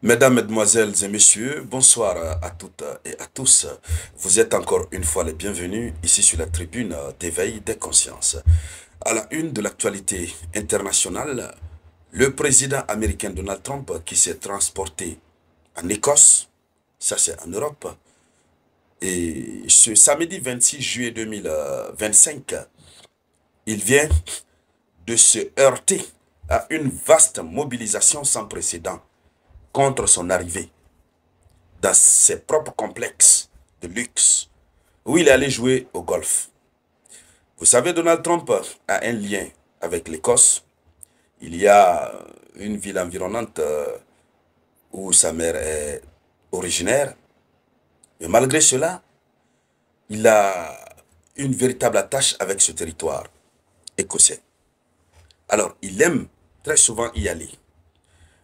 Mesdames, Mesdemoiselles et Messieurs, bonsoir à toutes et à tous. Vous êtes encore une fois les bienvenus ici sur la tribune d'éveil des consciences. À la une de l'actualité internationale, le président américain Donald Trump qui s'est transporté en Écosse, ça c'est en Europe, et ce samedi 26 juillet 2025, il vient de se heurter à une vaste mobilisation sans précédent contre son arrivée dans ses propres complexes de luxe où il est allé jouer au golf. Vous savez, Donald Trump a un lien avec l'Écosse. Il y a une ville environnante où sa mère est originaire. Mais malgré cela, il a une véritable attache avec ce territoire écossais. Alors, il aime très souvent y aller.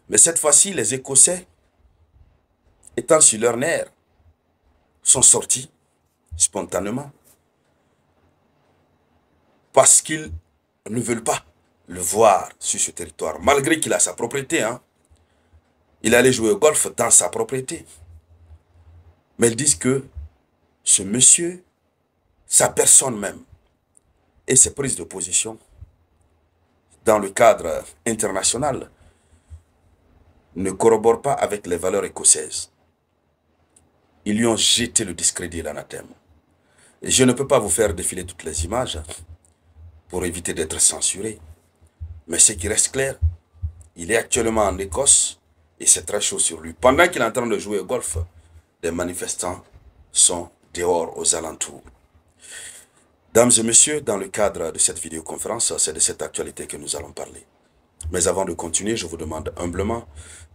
Mais cette fois-ci, les Écossais, étant sur leur nerfs, sont sortis spontanément parce qu'ils ne veulent pas le voir sur ce territoire, malgré qu'il a sa propriété. Il allait jouer au golf dans sa propriété. Mais ils disent que ce monsieur, sa personne même, et ses prises de position dans le cadre international ne corroborent pas avec les valeurs écossaises. Ils lui ont jeté le discrédit et l'anathème. Et je ne peux pas vous faire défiler toutes les images pour éviter d'être censuré. Mais ce qui reste clair, il est actuellement en Écosse et c'est très chaud sur lui. Pendant qu'il est en train de jouer au golf, les manifestants sont dehors aux alentours. Dames et messieurs, dans le cadre de cette vidéoconférence, c'est de cette actualité que nous allons parler. Mais avant de continuer, je vous demande humblement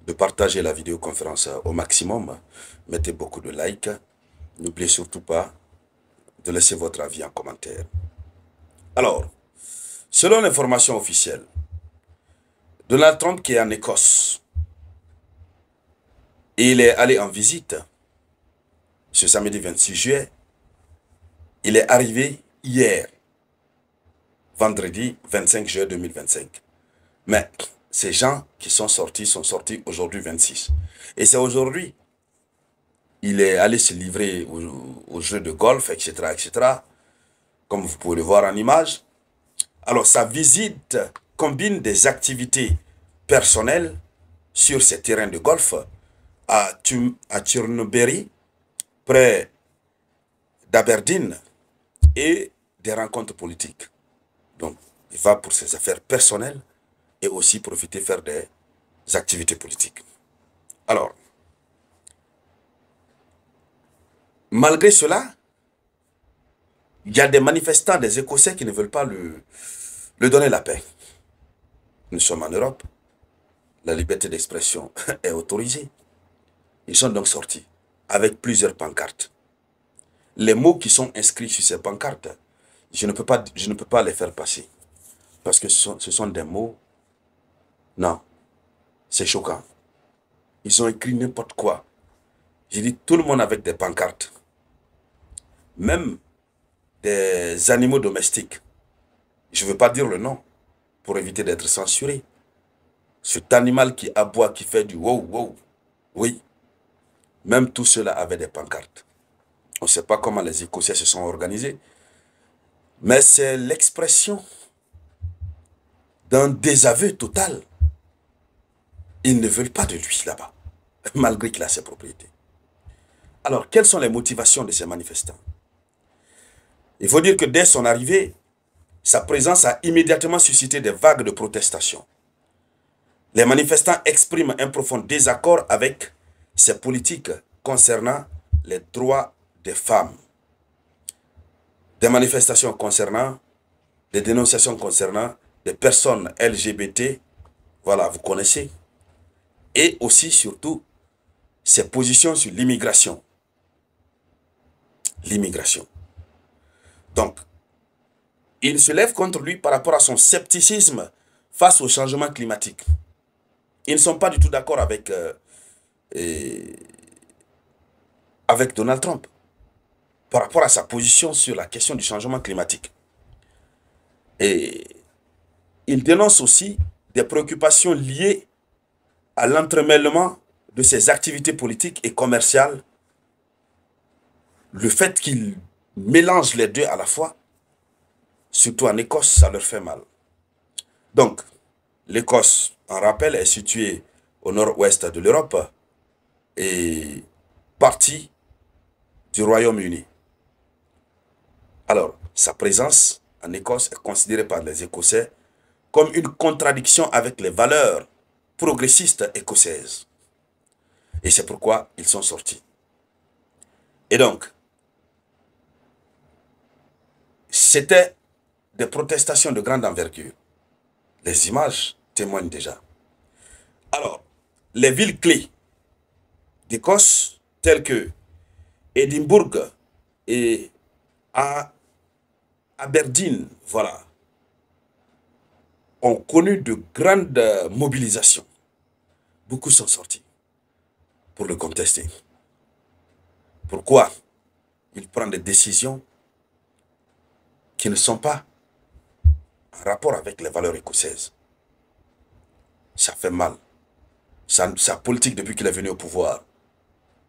de partager la vidéoconférence au maximum. Mettez beaucoup de likes. N'oubliez surtout pas de laisser votre avis en commentaire. Alors, selon l'information officielle, Donald Trump qui est en Écosse, et il est allé en visite ce samedi 26 juillet, il est arrivé hier, vendredi 25 juillet 2025. Mais ces gens qui sont sortis aujourd'hui 26. Et c'est aujourd'hui, il est allé se livrer au jeu de golf, etc., etc., comme vous pouvez le voir en image. Alors, sa visite combine des activités personnelles sur ces terrains de golf à Turnberry, près d'Aberdeen, et des rencontres politiques. Donc, il va pour ses affaires personnelles et aussi profiter faire des activités politiques. Alors, malgré cela, il y a des manifestants, des Écossais qui ne veulent pas le donner la paix. Nous sommes en Europe, la liberté d'expression est autorisée. Ils sont donc sortis avec plusieurs pancartes. Les mots qui sont inscrits sur ces pancartes, je ne peux pas les faire passer. Parce que ce sont des mots, non, c'est choquant. Ils ont écrit n'importe quoi. J'ai dit tout le monde avec des pancartes. Même des animaux domestiques. Je ne veux pas dire le nom pour éviter d'être censuré. Cet animal qui aboie, qui fait du wow, wow. Oui, même tout cela avait des pancartes. On ne sait pas comment les Écossais se sont organisés, mais c'est l'expression d'un désaveu total. Ils ne veulent pas de lui là-bas, malgré qu'il a ses propriétés. Alors, quelles sont les motivations de ces manifestants? Il faut dire que dès son arrivée, sa présence a immédiatement suscité des vagues de protestation. Les manifestants expriment un profond désaccord avec ses politiques concernant les droits des femmes. Des manifestations concernant, des dénonciations concernant des personnes LGBT, voilà, vous connaissez. Et aussi, surtout, ses positions sur l'immigration. L'immigration. Donc, il se lève contre lui par rapport à son scepticisme face au changement climatique. Ils ne sont pas du tout d'accord avec Donald Trump par rapport à sa position sur la question du changement climatique. Et il dénonce aussi des préoccupations liées à l'entremêlement de ses activités politiques et commerciales, le fait qu'ils mélangent les deux à la fois, surtout en Écosse, ça leur fait mal. Donc, l'Écosse, en rappel, est située au nord-ouest de l'Europe et partie du Royaume-Uni. Alors, sa présence en Écosse est considérée par les Écossais comme une contradiction avec les valeurs progressistes écossaises. Et c'est pourquoi ils sont sortis. Et donc, c'était des protestations de grande envergure. Les images témoignent déjà. Alors, les villes clés d'Écosse, telles que Édimbourg et Aberdeen, voilà, ont connu de grandes mobilisations. Beaucoup sont sortis pour le contester. Pourquoi il prend des décisions qui ne sont pas en rapport avec les valeurs écossaises? Ça fait mal. Sa politique depuis qu'il est venu au pouvoir,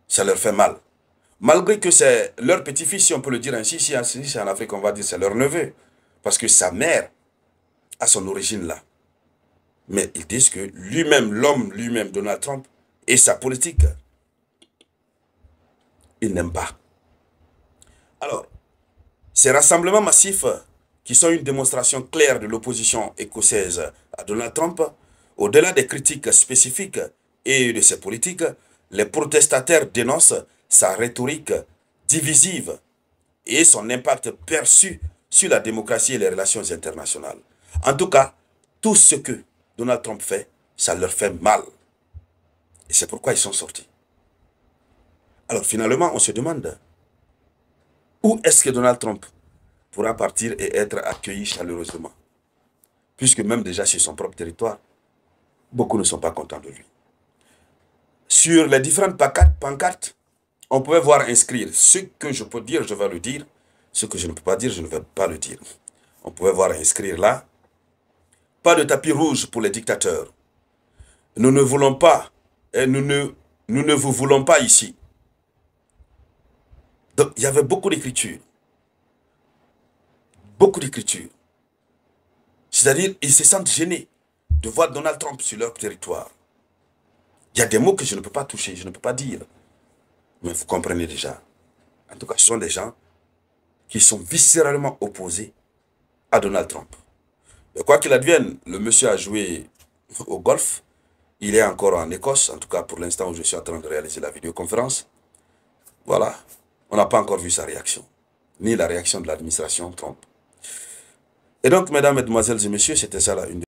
ça leur fait mal. Malgré que c'est leur petit-fils, si on peut le dire ainsi, si c'est en Afrique, on va dire c'est leur neveu. Parce que sa mère a son origine là. Mais ils disent que lui-même, l'homme lui-même, Donald Trump, et sa politique, il n'aime pas. Alors, ces rassemblements massifs qui sont une démonstration claire de l'opposition écossaise à Donald Trump, au-delà des critiques spécifiques et de ses politiques, les protestataires dénoncent sa rhétorique divisive et son impact perçu sur la démocratie et les relations internationales. En tout cas, tout ce que Donald Trump fait, ça leur fait mal. Et c'est pourquoi ils sont sortis. Alors finalement, on se demande, où est-ce que Donald Trump pourra partir et être accueilli chaleureusement? Puisque même déjà sur son propre territoire, beaucoup ne sont pas contents de lui. Sur les différentes pancartes, on pouvait voir inscrire ce que je peux dire, je vais le dire. Ce que je ne peux pas dire, je ne vais pas le dire. On pouvait voir inscrire là, pas de tapis rouge pour les dictateurs. Nous ne voulons pas, et nous ne vous voulons pas ici. Donc, il y avait beaucoup d'écriture. Beaucoup d'écriture. C'est-à-dire, ils se sentent gênés de voir Donald Trump sur leur territoire. Il y a des mots que je ne peux pas toucher, je ne peux pas dire. Mais vous comprenez déjà. En tout cas, ce sont des gens qui sont viscéralement opposés à Donald Trump. Mais quoi qu'il advienne, le monsieur a joué au golf. Il est encore en Écosse, en tout cas pour l'instant où je suis en train de réaliser la vidéoconférence. Voilà. On n'a pas encore vu sa réaction, ni la réaction de l'administration Trump. Et donc, mesdames, mesdemoiselles et messieurs, c'était ça la une.